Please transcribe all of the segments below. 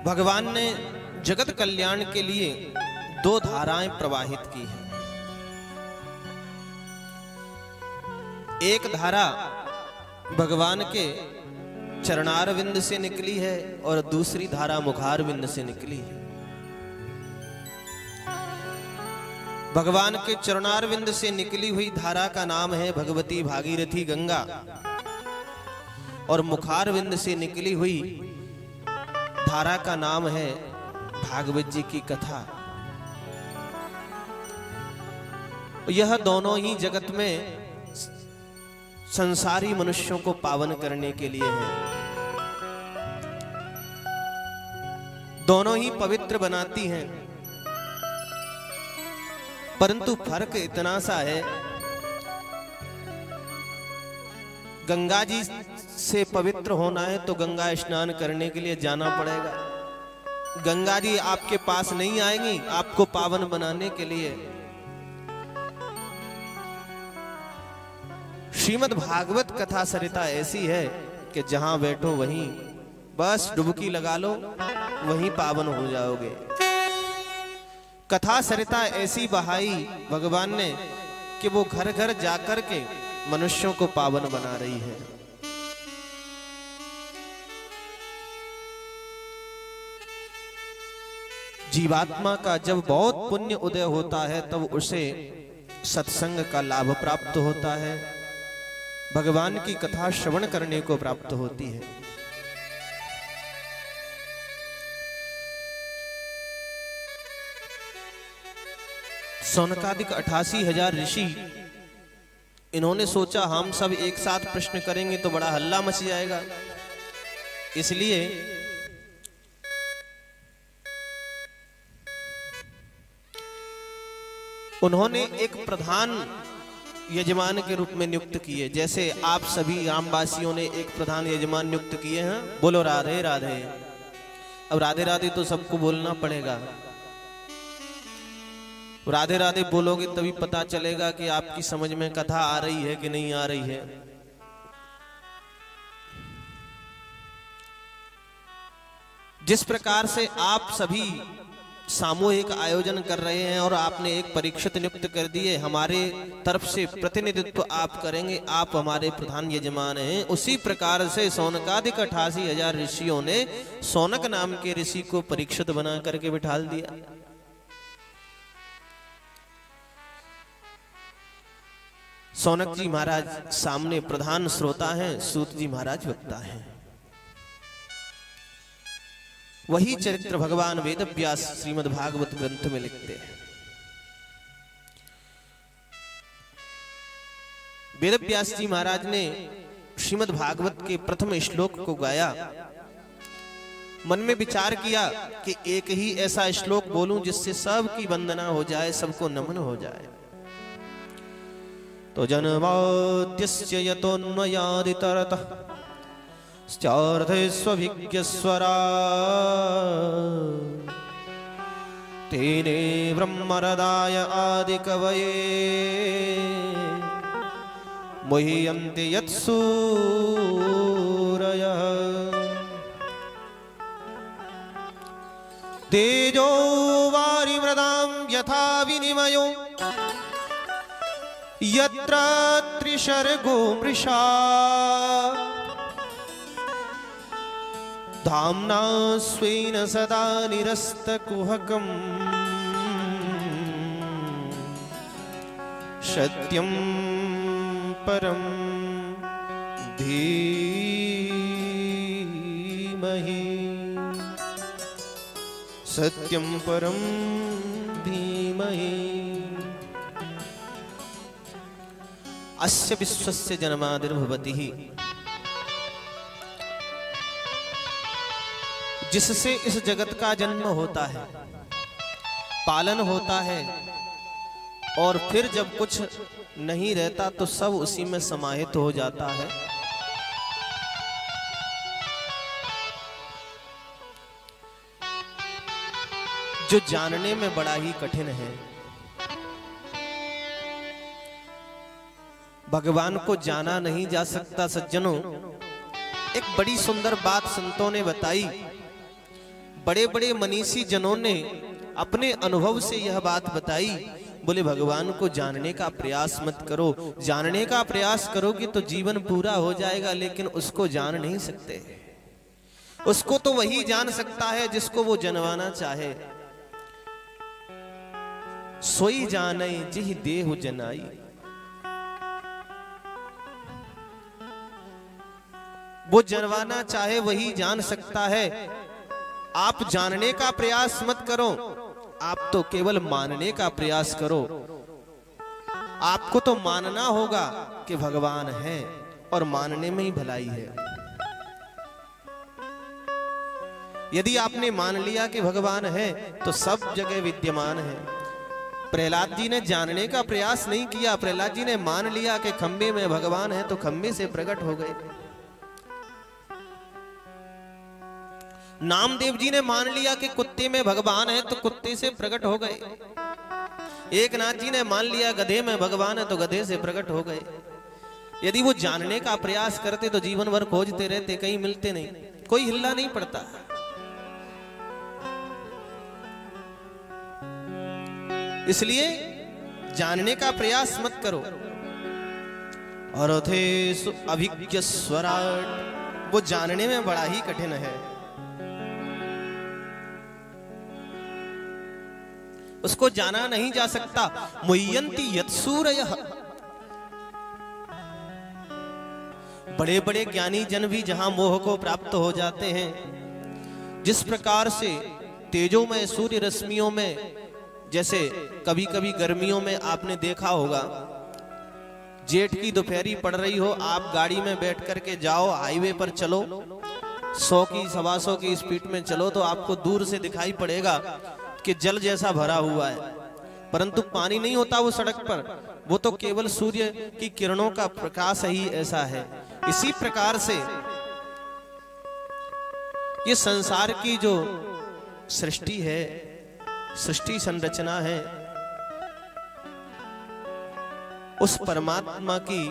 भगवान ने जगत कल्याण के लिए दो धाराएं प्रवाहित की हैं। एक धारा भगवान के चरणारविंद से निकली है और दूसरी धारा मुखारविंद से निकली है। भगवान के चरणारविंद से निकली हुई धारा का नाम है भगवती भागीरथी गंगा और मुखारविंद से निकली हुई धारा का नाम है भागवत जी की कथा। यह दोनों ही जगत में संसारी मनुष्यों को पावन करने के लिए है। दोनों ही पवित्र बनाती हैं, परंतु फर्क इतना सा है, गंगा जी से पवित्र होना है तो गंगा स्नान करने के लिए जाना पड़ेगा। गंगा जी आपके पास नहीं आएंगी आपको पावन बनाने के लिए। श्रीमद् भागवत कथा सरिता ऐसी है कि जहां बैठो वहीं बस डुबकी लगा लो, वहीं पावन हो जाओगे। कथा सरिता ऐसी बहाई भगवान ने कि वो घर घर जाकर के मनुष्यों को पावन बना रही है। जीवात्मा का जब बहुत पुण्य उदय होता है तब उसे सत्संग का लाभ प्राप्त होता है, भगवान की कथा श्रवण करने को प्राप्त होती है। सौनकादिक 88,000 ऋषि, इन्होंने सोचा हम सब एक साथ प्रश्न करेंगे तो बड़ा हल्ला मच जाएगा, इसलिए उन्होंने एक प्रधान यजमान के रूप में नियुक्त किए। जैसे आप सभी रामवासियों ने एक प्रधान यजमान नियुक्त किए हैं, बोलो राधे राधे। अब राधे राधे तो सबको बोलना पड़ेगा, राधे राधे बोलोगे तभी पता चलेगा कि आपकी समझ में कथा आ रही है कि नहीं आ रही है। जिस प्रकार से आप सभी सामूहिक आयोजन कर रहे हैं और आपने एक परीक्षित नियुक्त कर दिए, हमारे तरफ से प्रतिनिधित्व आप करेंगे, आप हमारे प्रधान यजमान हैं। उसी प्रकार से सौनकादिक 88,000 ऋषियों ने सौनक नाम के ऋषि को परीक्षित बना करके बिठाल दिया। सौनक जी महाराज सामने प्रधान श्रोता हैं, सूत जी महाराज वक्ता हैं। वही चरित्र भगवान वेदव्यास श्रीमद् भागवत ग्रंथ में लिखते हैं। वेदव्यास जी महाराज ने श्रीमद् भागवत के प्रथम श्लोक को गाया। मन में विचार किया कि एक ही ऐसा श्लोक बोलूं जिससे सबकी वंदना हो जाए, सबको नमन हो जाए। तो जन्माद्यस्य यतोऽन्वयादितरतः स्यार्धेष्वभिज्ञस्वरा तेने ब्रह्मरदाय आदिकवये मुह्यन्ति यत्सूरयः तेजो वारिमृदां यथा विनिमयो यत्र त्रिशर्गो मृषा धाम्ना स्वेन सदा निरस्तकुहकम् सत्यं परं धीमहि सत्यं परं धीमहि। अस्य विश्वस्य जन्मादिर्भवति, जिससे इस जगत का जन्म होता है, पालन होता है, और फिर जब कुछ नहीं रहता तो सब उसी में समाहित हो जाता है। जो जानने में बड़ा ही कठिन है। भगवान को जाना नहीं जा सकता सज्जनों। एक बड़ी सुंदर बात संतों ने बताई। बड़े बड़े मनीषी जनों ने अपने अनुभव से यह बात बताई। बोले भगवान को जानने का प्रयास मत करो, जानने का प्रयास करोगे तो जीवन पूरा हो जाएगा, लेकिन उसको जान नहीं सकते। उसको तो वही जान सकता है जिसको वो जनवाना चाहे। सोई जाने जिह देहु जनाई। वो जनवाना चाहे वही जान सकता है। आप जानने का प्रयास मत करो, आप तो केवल मानने का प्रयास करो। आपको तो मानना होगा कि भगवान है, और मानने में ही भलाई है। यदि आपने मान लिया कि भगवान है तो सब जगह विद्यमान है। प्रहलाद जी ने जानने का प्रयास नहीं किया, प्रहलाद जी ने मान लिया कि खंबे में भगवान है तो खंबे से प्रकट हो गए। नामदेव जी ने मान लिया कि कुत्ते में भगवान है तो कुत्ते से प्रकट हो गए। एक नाथ जी ने मान लिया गधे में भगवान है तो गधे से प्रकट हो गए। यदि वो जानने का प्रयास करते तो जीवन भर खोजते रहते, कहीं मिलते नहीं, कोई हिल्ला नहीं पड़ता। इसलिए जानने का प्रयास मत करो। और थे अभिज्ञ स्वराट, वो जानने में बड़ा ही कठिन है। उसको जाना नहीं जा सकता। मुह्यंति यत्सूरयः, बड़े बड़े ज्ञानी जन भी जहां मोह को प्राप्त हो जाते हैं, जिस प्रकार से तेजोमय सूर्य रश्मियों में, जैसे कभी कभी गर्मियों में आपने देखा होगा, जेठ की दोपहरी पड़ रही हो, आप गाड़ी में बैठ करके जाओ, हाईवे पर चलो, 100 की 125 की स्पीड में चलो, तो आपको दूर से दिखाई पड़ेगा कि जल जैसा भरा हुआ है, परंतु पानी नहीं होता वो सड़क पर, वो तो केवल सूर्य की किरणों का प्रकाश ही ऐसा है। इसी प्रकार से ये संसार की जो सृष्टि है, सृष्टि संरचना है, उस परमात्मा की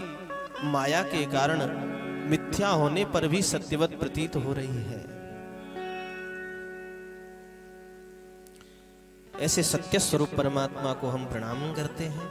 माया के कारण मिथ्या होने पर भी सत्यवत प्रतीत हो रही है। ऐसे सत्य स्वरूप परमात्मा को हम प्रणाम करते हैं।